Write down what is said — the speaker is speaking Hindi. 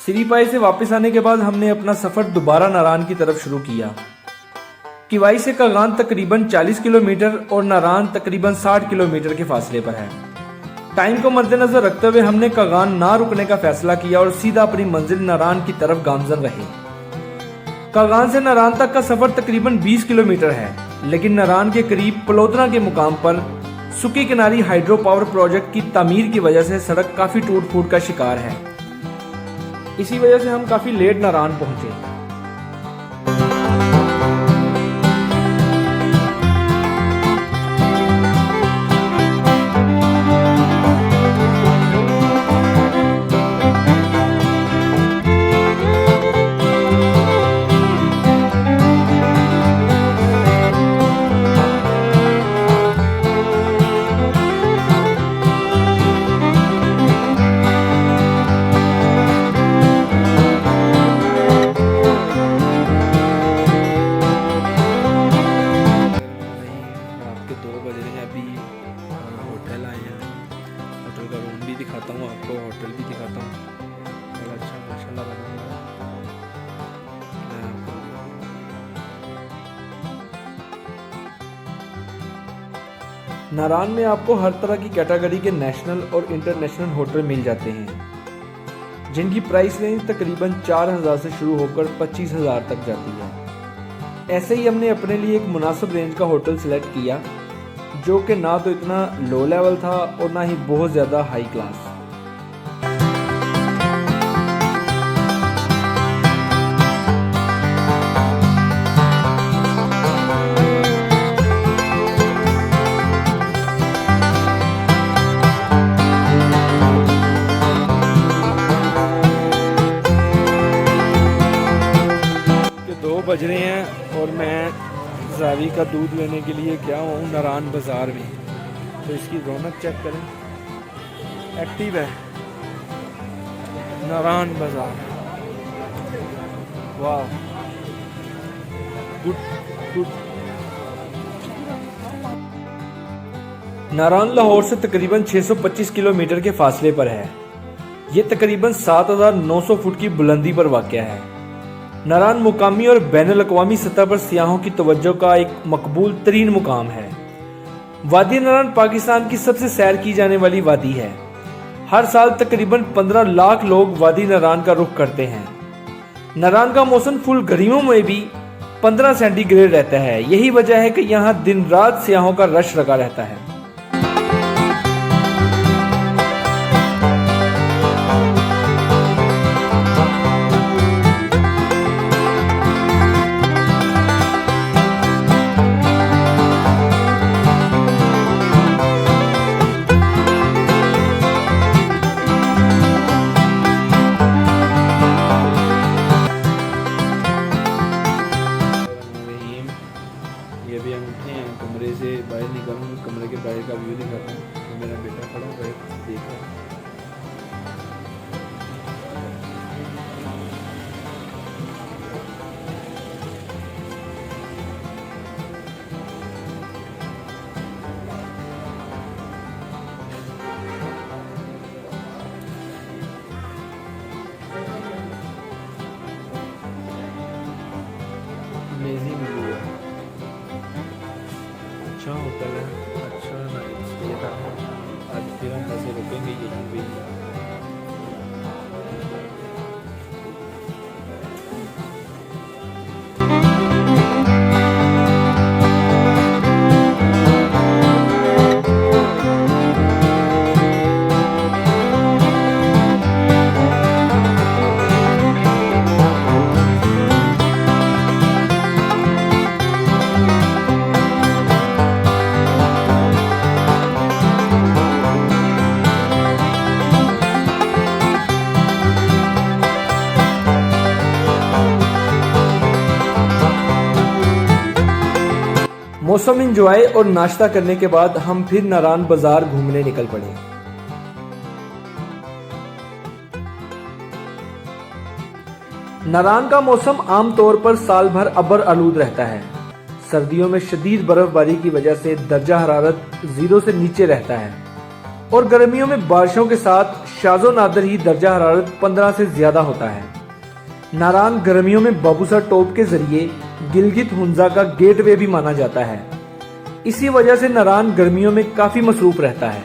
सिरीपाई से वापस आने के बाद हमने अपना सफ़र दोबारा नारान की तरफ शुरू किया। किवाई से कागान तकरीबन 40 किलोमीटर और नारान तकरीबन 60 किलोमीटर के फासले पर है। टाइम को मद्देनजर रखते हुए हमने कागान ना रुकने का फैसला किया और सीधा अपनी मंजिल नारान की तरफ गामजन रहे। कागान से नारान तक का सफर तकरीबन 20 किलोमीटर है, लेकिन नारान के करीब पलोदरा के मुकाम पर सुकी किनारी हाइड्रो पावर प्रोजेक्ट की तामीर की वजह से सड़क काफी टूट फूट का शिकार है। इसी वजह से हम काफी लेट नारान पहुंचे। होटल आए हैं, होटल का रूम भी दिखाता हूँ आपको, होटल भी दिखाता हूँ। बड़ा अच्छा माशाल्लाह बना हुआ है। नारान में आपको हर तरह की कैटेगरी के नेशनल और इंटरनेशनल होटल मिल जाते हैं, जिनकी प्राइस रेंज तकरीबन 4,000 से शुरू होकर 25,000 तक जाती है। ऐसे ही हमने अपने लिए एक मुनासिब रेंज का होटल सिलेक्ट किया, जो कि ना तो इतना लो लेवल था और ना ही बहुत ज़्यादा हाई क्लास। बज रहे हैं और मैं जावी का दूध लेने के लिए गया हूँ नारान बाज़ार में। तो इसकी रौनक चेक करें, एक्टिव है नारान बाज़ार। वाह, गुड गुड। नारान लाहौर से तकरीबन 625 किलोमीटर के फासले पर है। ये तकरीबन 7,900 फुट की बुलंदी पर वाक़या है। नारान मुकामी और बैनुल अक़वामी सतह पर सियाहों की तवज्जो का एक मकबूल तरीन मुकाम है। वादी नारान पाकिस्तान की सबसे सैर की जाने वाली वादी है। हर साल तकरीबन 15 लाख लोग वादी नारान का रुख करते हैं। नारान का मौसम फुल गर्मियों में भी 15 सेंटीग्रेड रहता है। यही वजह है कि यहाँ दिन रात सियाहों का रश लगा रहता है। ये भी हम उठे हैं, कमरे से बाहर निकलूँ, कमरे के बाहर का व्यू दिखाता हूँ। तो मेरा बेटा खड़ा हुआ देख रहा है। अमेजिंग व्यू है, अच्छा होटल है, अच्छा नाइस। ये था आज फिर हम ऐसे रुकेंगे यहीं पे। मौसम इंजॉय और नाश्ता करने के बाद हम फिर नारान बाजार घूमने निकल पड़े। नारान का मौसम आमतौर पर साल भर अबर आलूद रहता है। सर्दियों में शदीद बर्फबारी की वजह से दर्जा हरारत 0 से नीचे रहता है और गर्मियों में बारिशों के साथ शाजो नादर ही दर्जा हरारत 15 से ज़्यादा होता है। नारान गर्मियों में बाबूसा टोप के जरिए गिलगित हुंजा का गेटवे भी माना जाता है। इसी वजह से नारान गर्मियों में काफ़ी मसरूफ़ रहता है।